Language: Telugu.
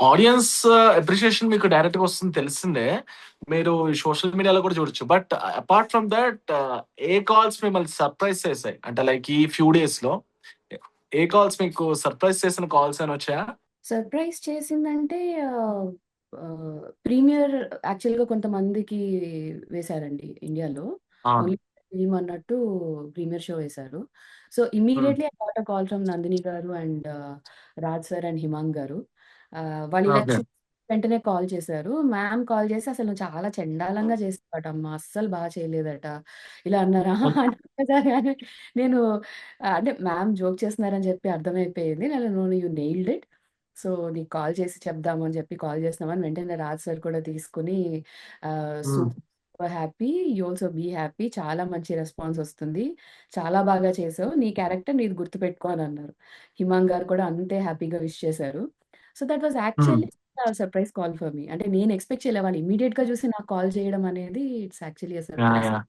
ఆడియన్స్ అప్రిషియేషన్ మీకు డైరెక్ట్‌గా వస్తుంది తెలిసిందే. మీరు సోషల్ మీడియాలో కూడా చూడొచ్చు. But apart from that A calls మిమ్మల్ని సర్ప్రైజ్ చేసాయి? అంటే లైక్ ఈ ఫ్యూ డేస్‌లో ఏ కాల్స్ మీకు సర్ప్రైజ్ చేసిన కాల్స్ ఏమైనా వచ్చాయా? సర్ప్రైజ్ చేసిందంటే ఆహ్, ప్రీమియర్ యాక్చువల్‌గా కొంతమందికి వేశారండి ఇండియాలో. అవును. ఓన్లీ ఫిల్మ్ అన్నట్టు ప్రీమియర్ షో వేశారు. So, hmm. Immediately I got a call from Nandini గారు and Raj sir and Himank గారు. వాళ్ళు ఇలా ఓకే. చూసి వెంటనే కాల్ చేశారు. మ్యామ్ కాల్ చేసి "అసలు నువ్వు చాలా చెండాలంగా చేసావటమ్మా! అస్సలు బా చేయలేదట." ఇలా అన్నారు. ఓకే. అని ఒక్కసారిగానే నేను అంటే మ్యామ్ జోక్ చేస్తున్నారని చెప్పి అర్థమైపోయింది. నేను "no you nailed it." So, నీకు కాల్ చేసి చెప్దాము అని చెప్పి కాల్ చేస్తున్నామని వెంటనే రాజ్ సార్ కూడా తీసుకొని hmm. Super happy. You also be happy. చాలా మంచి రెస్పాన్స్ వస్తుంది. చాలా బాగా చేసావు. నీ క్యారెక్టర్ నీది గుర్తుపెట్టుకో అని అన్నారు. హిమాంగ్ గారు కూడా అంతే హ్యాపీగా విష్ చేశారు. సో, దట్ వాస్ హ్మ్. Actually surprise call for me. అంటే నేను ఎక్స్‌పెక్ట్ చేయలే. వాళ్ళు ఇమ్మీడియేట్‌గా చూసి నాకు కాల్ చేయడం అనేది it's actually a yeah! Surprise. Yeah!